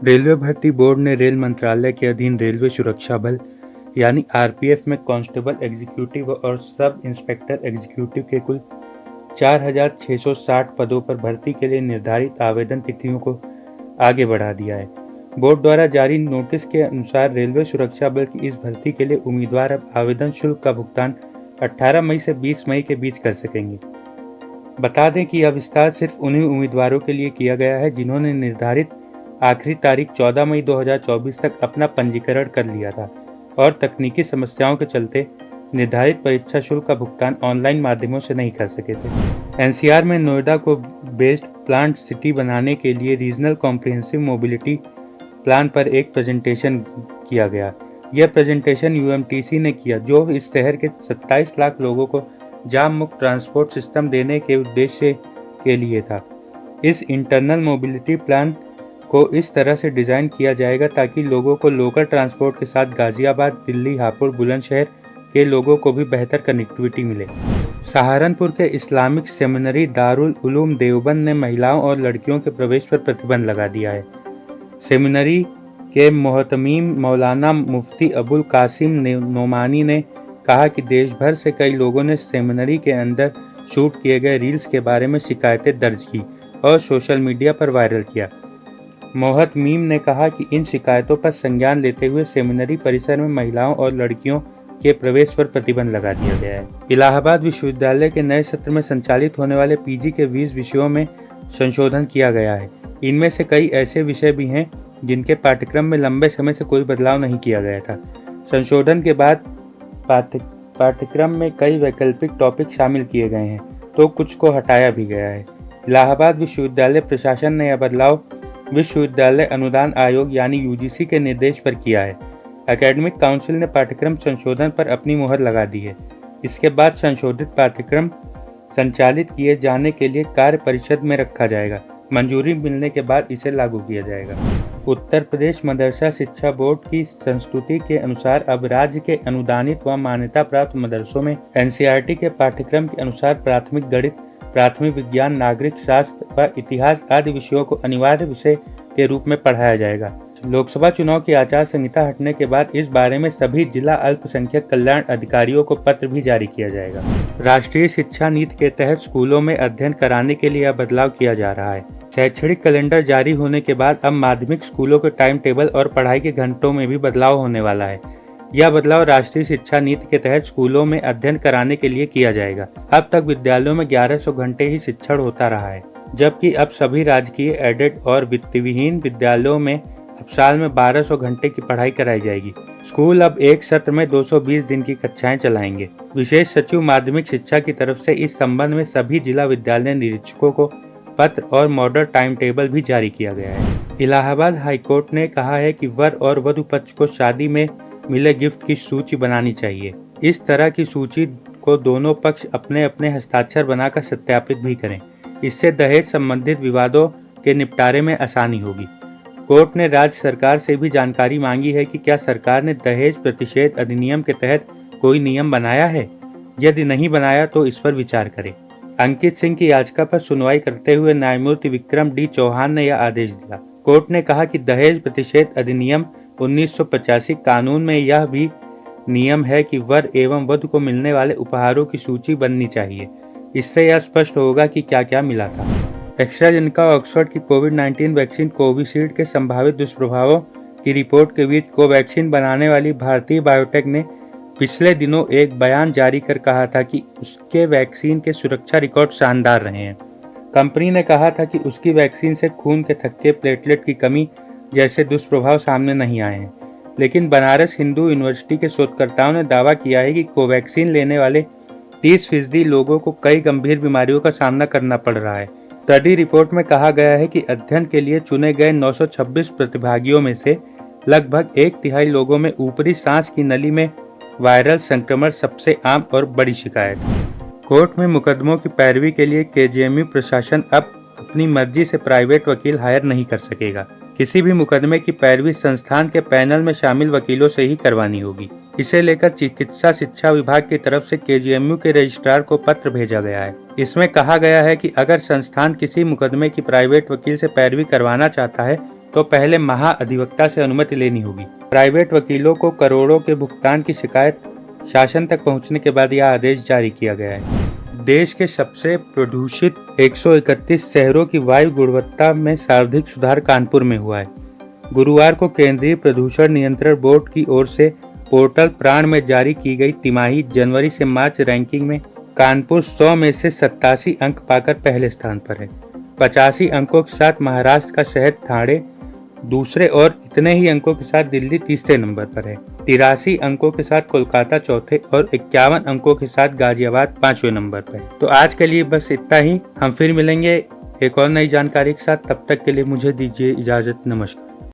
Railway भर्ती board ने rail मंत्रालय के अधीन रेलवे सुरक्षा बल यानी आरपीएफ में कांस्टेबल एग्जीक्यूटिव और सब इंस्पेक्टर एग्जीक्यूटिव के कुल 4,660 पदों पर भर्ती के लिए निर्धारित आवेदन तिथियों को आगे बढ़ा दिया है। बोर्ड द्वारा जारी नोटिस के अनुसार रेलवे सुरक्षा बल की इस भर्ती के लिए उम्मीदवार अब आवेदन शुल्क का भुगतान 18 मई से 20 मई के बीच कर सकेंगे। बता दें कि यह विस्तार सिर्फ उन्हीं उम्मीदवारों के लिए किया गया है जिन्होंने निर्धारित आखिरी तारीख 14 मई 2024 तक अपना पंजीकरण कर लिया था और तकनीकी समस्याओं के चलते निर्धारित परीक्षा शुल्क का भुगतान ऑनलाइन माध्यमों से नहीं कर सके थे। एनसीआर में नोएडा को बेस्ड प्लांट सिटी बनाने के लिए रीजनल कॉम्प्रिहेंसिव मोबिलिटी प्लान पर एक प्रेजेंटेशन किया गया। यह प्रेजेंटेशन यूएमटीसी ने किया, जो इस शहर के 27 लाख लोगों को जाम मुक्त ट्रांसपोर्ट सिस्टम देने के उद्देश्य के लिए था। इस इंटरनल मोबिलिटी प्लान को इस तरह से डिज़ाइन किया जाएगा ताकि लोगों को लोकल ट्रांसपोर्ट के साथ गाजियाबाद, दिल्ली, हापुड़, बुलंदशहर के लोगों को भी बेहतर कनेक्टिविटी मिले। सहारनपुर के इस्लामिक सेमिनरी दारुल उलूम देवबंद ने महिलाओं और लड़कियों के प्रवेश पर प्रतिबंध लगा दिया है। सेमिनरी के मोहतमीम मौलाना मुफ्ती अबुल कासिम नोमानी ने कहा कि देश भर से कई लोगों ने सेमिनरी के अंदर शूट किए गए रील्स के बारे में शिकायतें दर्ज की और सोशल मीडिया पर वायरल किया। मोहतमीम ने कहा कि इन शिकायतों पर संज्ञान लेते हुए सेमिनरी परिसर में महिलाओं और लड़कियों के प्रवेश पर प्रतिबंध लगा दिया गया है। इलाहाबाद विश्वविद्यालय के नए सत्र में संचालित होने वाले पीजी के 20 विषयों में संशोधन किया गया है। इनमें से कई ऐसे विषय भी हैं जिनके पाठ्यक्रम में लंबे समय से कोई बदलाव नहीं किया गया था। संशोधन के बाद पाठ्यक्रम में कई वैकल्पिक टॉपिक शामिल किए गए हैं, तो कुछ को हटाया भी गया है। इलाहाबाद विश्वविद्यालय प्रशासन ने यह बदलाव विश्वविद्यालय अनुदान आयोग यानी यूजीसी के निर्देश पर किया है। एकेडमिक काउंसिल ने पाठ्यक्रम संशोधन पर अपनी मुहर लगा दी है। इसके बाद संशोधित पाठ्यक्रम संचालित किए जाने के लिए कार्य परिषद में रखा जाएगा। मंजूरी मिलने के बाद इसे लागू किया जाएगा। उत्तर प्रदेश मदरसा शिक्षा बोर्ड की संस्तुति के अनुसार अब राज्य के अनुदानित व मान्यता प्राप्त मदरसों में एनसीईआरटी के पाठ्यक्रम के अनुसार प्राथमिक गणित, प्राथमिक विज्ञान, नागरिक शास्त्र व इतिहास आदि विषयों को अनिवार्य विषय के रूप में पढ़ाया जाएगा। लोकसभा चुनाव की आचार संहिता हटने के बाद इस बारे में सभी जिला अल्पसंख्यक कल्याण अधिकारियों को पत्र भी जारी किया जाएगा। राष्ट्रीय शिक्षा नीति के तहत स्कूलों में अध्ययन कराने के लिए यह बदलाव किया जा रहा है। शैक्षणिक कैलेंडर जारी होने के बाद अब माध्यमिक स्कूलों के टाइम टेबल और पढ़ाई के घंटों में भी बदलाव होने वाला है। यह बदलाव राष्ट्रीय शिक्षा नीति के तहत स्कूलों में अध्ययन कराने के लिए किया जाएगा। अब तक विद्यालयों में 1100 घंटे ही शिक्षण होता रहा है, जबकि अब सभी राजकीय, एडेड और वित्तविहीन विद्यालयों में अब साल में 1200 घंटे की पढ़ाई कराई जाएगी। स्कूल अब एक सत्र में 220 दिन की कक्षाएं चलाएंगे। विशेष सचिव माध्यमिक शिक्षा की तरफ से इस संबंध में सभी जिला विद्यालय निरीक्षकों को पत्र और मॉडल टाइम टेबल भी जारी किया गया है। इलाहाबाद हाईकोर्ट ने कहा है कि वर और वधू पक्ष को शादी में मिले गिफ्ट की सूची बनानी चाहिए। इस तरह की सूची को दोनों पक्ष अपने अपने हस्ताक्षर बनाकर सत्यापित भी करें। इससे दहेज संबंधित विवादों के निपटारे में आसानी होगी। कोर्ट ने राज्य सरकार से भी जानकारी मांगी है कि क्या सरकार ने दहेज प्रतिषेध अधिनियम के तहत कोई नियम बनाया है। यदि नहीं बनाया तो इस पर विचार करें। अंकित सिंह की याचिका पर सुनवाई करते हुए न्यायमूर्ति विक्रम डी चौहान ने यह आदेश दिया। कोर्ट ने कहा कि दहेज प्रतिषेध अधिनियम 1985 कानून में यह भी नियम है कि वर एवं वधू को मिलने वाले उपहारों की सूची बननी चाहिए। इससे यह स्पष्ट होगा कि क्या क्या मिला था। एस्ट्राजेनेका ऑक्सफोर्ड की कोविड-19 वैक्सीन कोविशील्ड के संभावित दुष्प्रभावों की रिपोर्ट के बीच कोवैक्सीन बनाने वाली भारतीय बायोटेक ने पिछले दिनों एक बयान जारी कर कहा था कि उसके वैक्सीन के सुरक्षा रिकॉर्ड शानदार रहे हैं। कंपनी ने कहा था कि उसकी वैक्सीन से खून के थक्के, प्लेटलेट की कमी जैसे दुष्प्रभाव सामने नहीं आए हैं। लेकिन बनारस हिंदू यूनिवर्सिटी के शोधकर्ताओं ने दावा किया है कि कोवैक्सीन लेने वाले 30% लोगों को कई गंभीर बीमारियों का सामना करना पड़ रहा है। स्टडी रिपोर्ट में कहा गया है कि अध्ययन के लिए चुने गए 926 प्रतिभागियों में से लगभग 1/3 लोगों में ऊपरी सांस की नली में वायरल संक्रमण सबसे आम और बड़ी शिकायत है। कोर्ट में मुकदमों की पैरवी के लिए केजीएमयू प्रशासन अब अपनी मर्जी से प्राइवेट वकील हायर नहीं कर सकेगा। किसी भी मुकदमे की पैरवी संस्थान के पैनल में शामिल वकीलों से ही करवानी होगी। इसे लेकर चिकित्सा शिक्षा विभाग की तरफ से केजीएमयू के रजिस्ट्रार को पत्र भेजा गया है। इसमें कहा गया है कि अगर संस्थान किसी मुकदमे की प्राइवेट वकील से पैरवी करवाना चाहता है तो पहले महाअधिवक्ता से अनुमति लेनी होगी। प्राइवेट वकीलों को करोड़ों के भुगतान की शिकायत शासन तक पहुंचने के बाद यह आदेश जारी किया गया है। देश के सबसे प्रदूषित 131 शहरों की वायु गुणवत्ता में सर्वाधिक सुधार कानपुर में हुआ है। गुरुवार को केंद्रीय प्रदूषण नियंत्रण बोर्ड की ओर से पोर्टल प्राण में जारी की गई तिमाही जनवरी से मार्च रैंकिंग में कानपुर 100 में से 87 अंक पाकर पहले स्थान पर है। 85 अंकों के साथ महाराष्ट्र का शहर ठाणे दूसरे और इतने ही अंकों के साथ दिल्ली तीसरे नंबर पर है। 83 अंकों के साथ कोलकाता चौथे और 51 अंकों के साथ गाजियाबाद 5वें नंबर पर। तो आज के लिए बस इतना ही। हम फिर मिलेंगे एक और नई जानकारी के साथ। तब तक के लिए मुझे दीजिए इजाजत। नमस्कार।